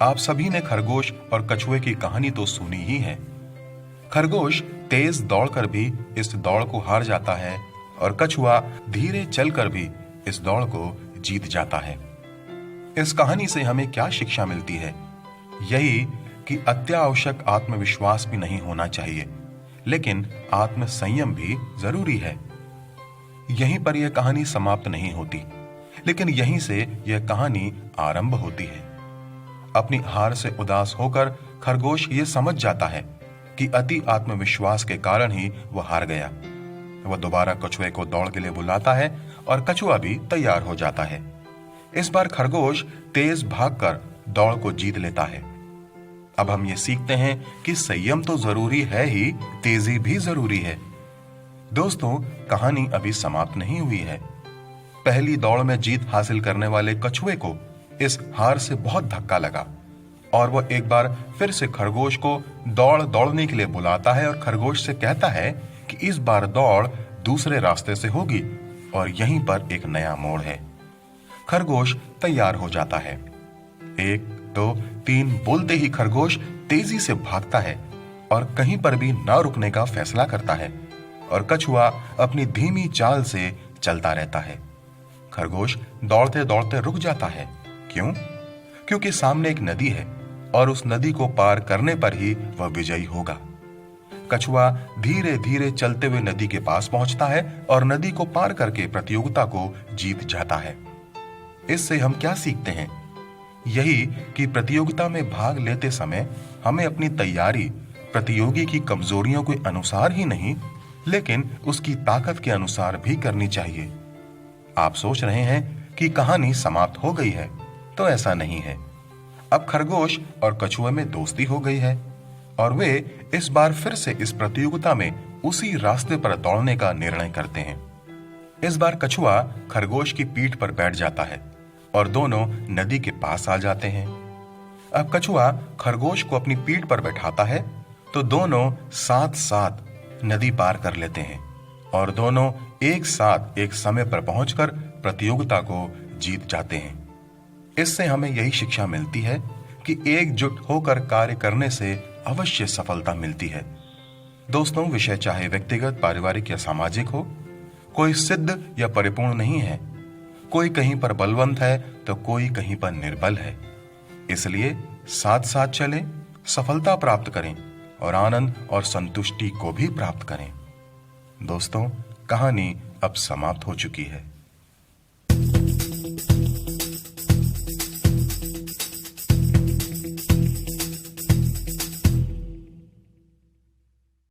आप सभी ने खरगोश और कछुए की कहानी तो सुनी ही है। खरगोश तेज दौड़कर भी इस दौड़ को हार जाता है और कछुआ धीरे चलकर भी इस दौड़ को जीत जाता है। इस कहानी से हमें क्या शिक्षा मिलती है? यही कि अत्यावश्यक आत्मविश्वास भी नहीं होना चाहिए, लेकिन आत्म संयम भी जरूरी है। यहीं पर यह कहानी समाप्त नहीं होती, लेकिन यहीं से यह कहानी आरंभ होती है। अपनी हार से उदास होकर खरगोश ये समझ जाता है कि अति आत्मविश्वास के कारण ही वह हार गया। वह दोबारा कछुए को दौड़ के लिए बुलाता है और कछुआ भी तैयार हो जाता है। इस बार खरगोश तेज भागकर दौड़ को जीत लेता है। अब हम ये सीखते हैं कि संयम तो जरूरी है ही, तेजी भी जरूरी है। दोस्तों, कहानी अभी समाप्त नहीं हुई है। पहली दौड़ में जीत हासिल करने वाले कछुए को इस हार से बहुत धक्का लगा और वह एक बार फिर से खरगोश को दौड़ने के लिए बुलाता है और खरगोश से कहता है कि इस बार दौड़ दूसरे रास्ते से होगी और यहीं पर एक नया मोड़ है। खरगोश तैयार हो जाता है। 1, 2, 3 बोलते ही खरगोश तेजी से भागता है और कहीं पर भी न रुकने का फैसला करता है और कछुआ अपनी धीमी चाल से चलता रहता है। खरगोश दौड़ते दौड़ते रुक जाता है। क्यों? क्योंकि सामने एक नदी है और उस नदी को पार करने पर ही वह विजयी होगा। कछुआ धीरे धीरे चलते हुए नदी के पास पहुंचता है और नदी को पार करके प्रतियोगिता को जीत जाता है। इससे हम क्या सीखते हैं? यही कि प्रतियोगिता में भाग लेते समय हमें अपनी तैयारी प्रतियोगी की कमजोरियों के अनुसार ही नहीं, लेकिन उसकी ताकत के अनुसार भी करनी चाहिए। आप सोच रहे हैं कि कहानी समाप्त हो गई है, तो ऐसा नहीं है। अब खरगोश और कछुए में दोस्ती हो गई है और वे इस बार फिर से इस प्रतियोगिता में उसी रास्ते पर दौड़ने का निर्णय करते हैं। इस बार कछुआ खरगोश की पीठ पर बैठ जाता है और दोनों नदी के पास आ जाते हैं। अब कछुआ खरगोश को अपनी पीठ पर बैठाता है तो दोनों साथ साथ नदी पार कर लेते हैं और दोनों एक साथ एक समय पर पहुंचकर प्रतियोगिता को जीत जाते हैं। इससे हमें यही शिक्षा मिलती है कि एकजुट होकर कार्य करने से अवश्य सफलता मिलती है। दोस्तों, विषय चाहे व्यक्तिगत, पारिवारिक या सामाजिक हो, कोई सिद्ध या परिपूर्ण नहीं है। कोई कहीं पर बलवंत है तो कोई कहीं पर निर्बल है। इसलिए साथ साथ चलें, सफलता प्राप्त करें और आनंद और संतुष्टि को भी प्राप्त करें। दोस्तों, कहानी अब समाप्त हो चुकी है।